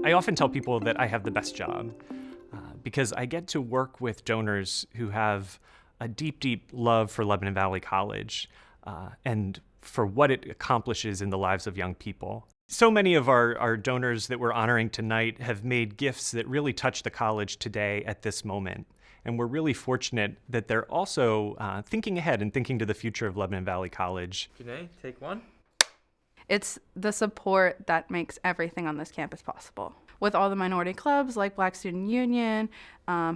I often tell people that I have the best job because I get to work with donors who have a deep, deep love for Lebanon Valley College and for what it accomplishes in the lives of young people. So many of our donors that we're honoring tonight have made gifts that really touch the college today at this moment. And we're really fortunate that they're also thinking ahead and thinking to the future of Lebanon Valley College. Janae, take one. It's the support that makes everything on this campus possible. With all the minority clubs like Black Student Union,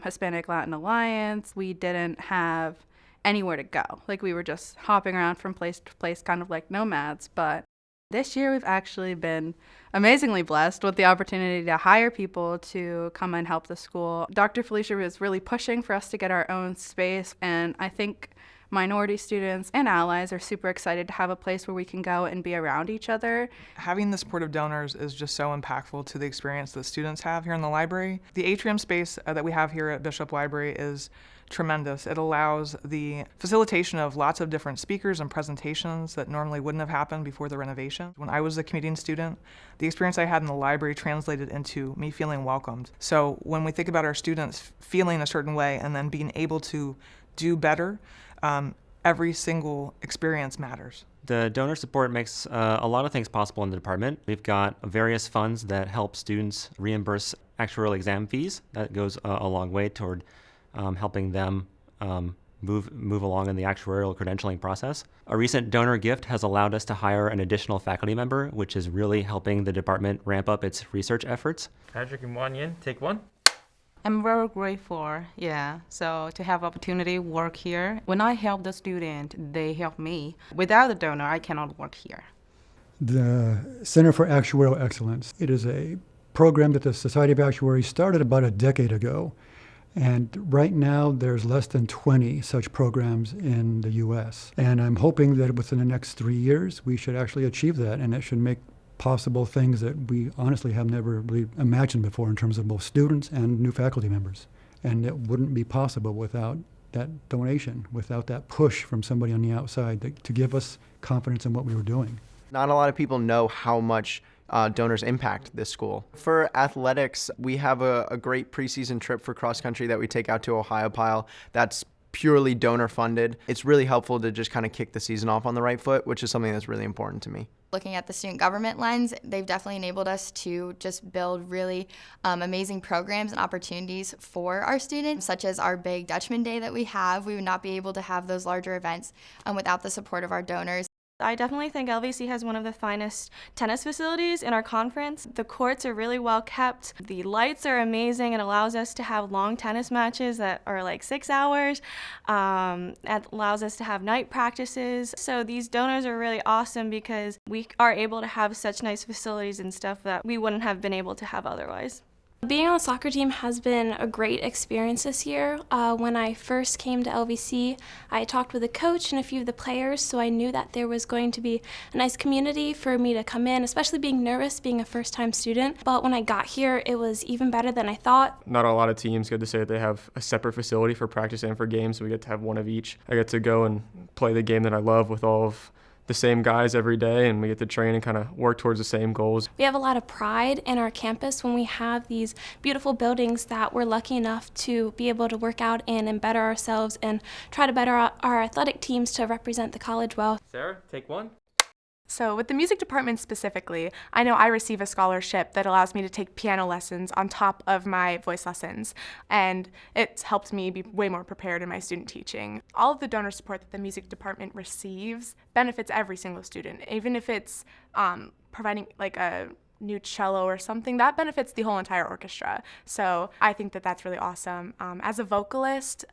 Hispanic Latin Alliance, we didn't have anywhere to go. Like, we were just hopping around from place to place, kind of like nomads. But this year we've actually been amazingly blessed with the opportunity to hire people to come and help the school. Dr. Felicia was really pushing for us to get our own space, and I think minority students and allies are super excited to have a place where we can go and be around each other. Having the support of donors is just so impactful to the experience that students have here in the library. The atrium space that we have here at Bishop Library is tremendous. It allows the facilitation of lots of different speakers and presentations that normally wouldn't have happened before the renovation. When I was a commuting student, the experience I had in the library translated into me feeling welcomed. So when we think about our students feeling a certain way and then being able to do better, every single experience matters. The donor support makes a lot of things possible in the department. We've got various funds that help students reimburse actuarial exam fees. That goes a long way toward helping them move along in the actuarial credentialing process. A recent donor gift has allowed us to hire an additional faculty member, which is really helping the department ramp up its research efforts. Patrick and Wanyan, take one. I'm very grateful, so to have opportunity work here. When I help the student, they help me. Without the donor, I cannot work here. The Center for Actuarial Excellence. It is a program that the Society of Actuaries started about a decade ago. And right now, there's less than 20 such programs in the U.S. And I'm hoping that within the next 3 years, we should actually achieve that, and it should make possible things that we honestly have never really imagined before in terms of both students and new faculty members. And it wouldn't be possible without that donation, without that push from somebody on the outside to give us confidence in what we were doing. Not a lot of people know how much donors impact this school. For athletics, we have a great preseason trip for cross country that we take out to Ohiopyle. That's purely donor funded. It's really helpful to just kind of kick the season off on the right foot, which is something that's really important to me. Looking at the student government lens, they've definitely enabled us to just build really amazing programs and opportunities for our students, such as our big Dutchman Day that we have. We would not be able to have those larger events without the support of our donors. I definitely think LVC has one of the finest tennis facilities in our conference. The courts are really well kept. The lights are amazing. It allows us to have long tennis matches that are like 6 hours. It allows us to have night practices. So these donors are really awesome because we are able to have such nice facilities and stuff that we wouldn't have been able to have otherwise. Being on the soccer team has been a great experience this year. When I first came to LVC, I talked with the coach and a few of the players, so I knew that there was going to be a nice community for me to come in, especially being nervous, being a first-time student. But when I got here, it was even better than I thought. Not a lot of teams get to say that they have a separate facility for practice and for games. We get to have one of each. I get to go and play the game that I love with all of the same guys every day, and we get to train and kind of work towards the same goals. We have a lot of pride in our campus when we have these beautiful buildings that we're lucky enough to be able to work out in and better ourselves and try to better our athletic teams to represent the college well. Sarah, take one. So with the music department specifically, I know I receive a scholarship that allows me to take piano lessons on top of my voice lessons, and it's helped me be way more prepared in my student teaching. All of the donor support that the music department receives benefits every single student, even if it's providing like a new cello or something, that benefits the whole entire orchestra. So I think that that's really awesome. As a vocalist,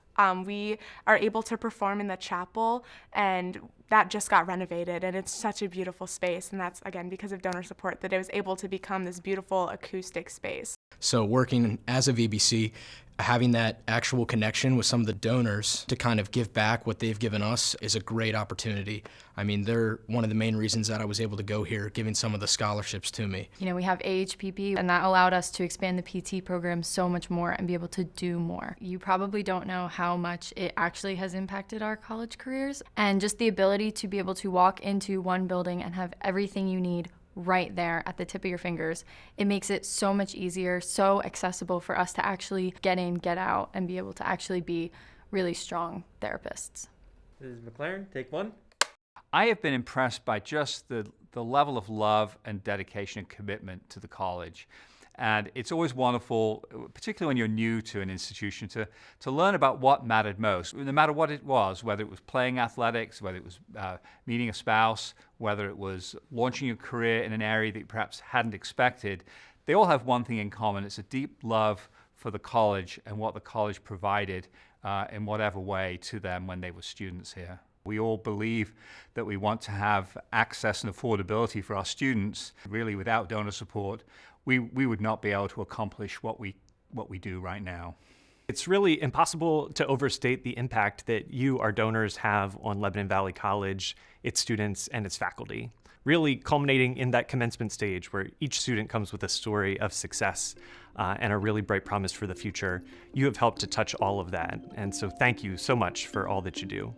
we are able to perform in the chapel, and that just got renovated, and it's such a beautiful space, and that's, again, because of donor support that it was able to become this beautiful acoustic space. So working as a VBC, having that actual connection with some of the donors to kind of give back what they've given us is a great opportunity. I mean, they're one of the main reasons that I was able to go here, giving some of the scholarships to me. You know, we have AHPP, and that allowed us to expand the PT program so much more and be able to do more. You probably don't know how much it actually has impacted our college careers, and just the ability to be able to walk into one building and have everything you need right there at the tip of your fingers. It makes it so much easier, so accessible for us to actually get in, get out, and be able to actually be really strong therapists. Mrs. MacLaren, take one. I have been impressed by just the level of love and dedication and commitment to the college. And it's always wonderful, particularly when you're new to an institution, to learn about what mattered most, no matter what it was, whether it was playing athletics, whether it was meeting a spouse, whether it was launching a career in an area that you perhaps hadn't expected. They all have one thing in common. It's a deep love for the college and what the college provided in whatever way to them when they were students here. We all believe that we want to have access and affordability for our students. Really, without donor support, we would not be able to accomplish what we do right now. It's really impossible to overstate the impact that you, our donors, have on Lebanon Valley College, its students, and its faculty. Really culminating in that commencement stage where each student comes with a story of success and a really bright promise for the future. You have helped to touch all of that, and so thank you so much for all that you do.